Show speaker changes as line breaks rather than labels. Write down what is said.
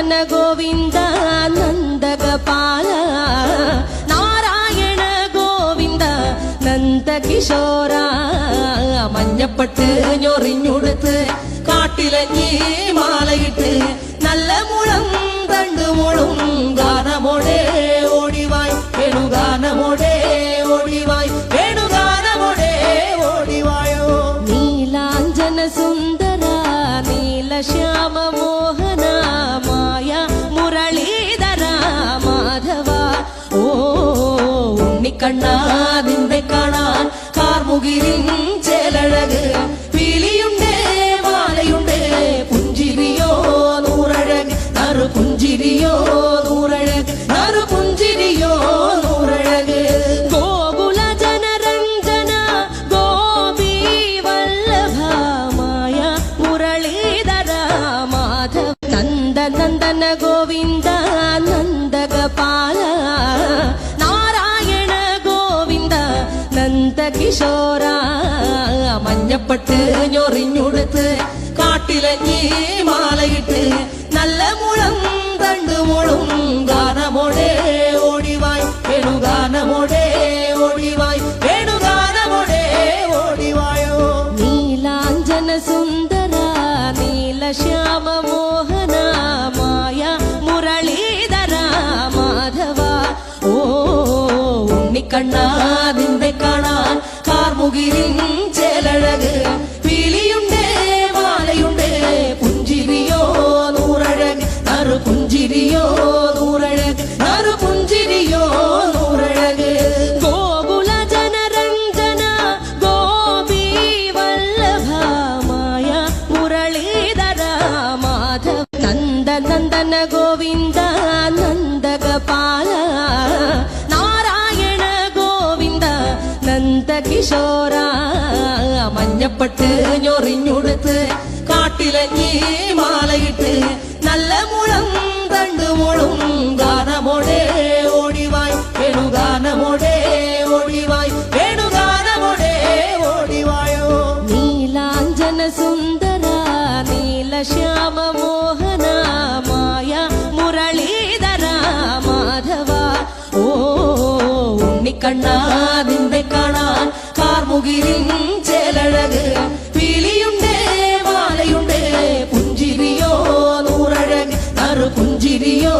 നന്ദന ഗോവിന്ദ നന്ദഗപാല നാരായണ ഗോവിന്ദ നന്ദകിശോര മഞ്ഞപ്പെട്ട് ഞൊറിഞ്ഞുടുത്ത് കാട്ടിലഞ്ഞി മാലയിട്ട് നല്ല മുളം തണ്ടുമുളും ഗാനമോടെ ഓടിവായ് വേണുഗാനമോടെ ഓടിവായ് വേണുഗാനമോടെ ഓടിവായോ നീലാഞ്ജന സുന്ദര നീലശ്യാമ മോഹന മായ മുരളീധര മാധവ ഓ ഉണ്ണിക്കണ്ണാ നിന്നെ കാണാൻ കാർമുകിലിൻ ചേലഴക് പീലിയുണ്ട് മാലയുണ്ട് പുഞ്ചിരിയോ നൂറഴക് നറു പുഞ്ചിരിയോ നൂറഴക് നറു പുഞ്ചിരിയോ നൂറഴക് ഗോകുല ജനരഞ്ജന ഗോപി വല്ലഭ മായ മുരളീധര മാധവ നന്ദനന്ദന ഗോവിന്ദ നന്ദഗപാല നാരായണ ഗോവിന്ദ നന്ദകിശോര മഞ്ഞപ്പെട്ട് ഞൊറിഞ്ഞുടുത്ത് കാട്ടിലഞ്ഞി മാലയിട്ട് നല്ല മുളം തണ്ടുമുളും ഗാനമോടെ ഓടിവായ് വേണുഗാനമോടെ ഓടിവായ് വേണുഗാനമോടെ ഓടിവായോ നീലാഞ്ജന സുന്ദര നീലശ്യാമ മോഹന മായ മുരളീധര മാധവ ഓ ഉണ്ണിക്കണ്ണാ നിന്നെ കാണാൻ കാർമുകിലിൻ ചേലഴക് പീലിയുണ്ട് മാലയുണ്ട് പുഞ്ചിരിയോ നൂറഴക് നറു പുഞ്ചിരിയോ നൂറഴക് നറു പുഞ്ചിരിയോ നൂറഴക് ഗോകുല ജനരഞ്ജന ഗോപി വല്ലഭ മായ മുരളീധര മാധവ നന്ദനന്ദന ഗോവിന്ദ നന്ദഗപാല നാരായണ ഗോവിന്ദ നന്ദകിശോര മഞ്ഞപ്പെട്ട് ഞൊറിഞ്ഞുടുത്ത് കാട്ടിലഞ്ഞി മാലയിട്ട് നല്ല മുളം തണ്ടുമുളും ഗാനമോടെ ഓടിവായ് വേണുഗാനമോടെ ഓടിവായ് വേണുഗാനമോടെ ഓടിവായോ നീലാഞ്ജന സുന്ദര നീലശ്യാമ മോഹന മായ മുരളീധര മാധവ ഓ ഉണ്ണിക്കണ്ണാ നിന്നെ കാണാൻ കാർമുകിലിൻ ചേലഴക് പീലിയുണ്ട് മാലയുണ്ട് പുഞ്ചിരിയോ നൂറഴക് നറു പുഞ്ചിരിയോ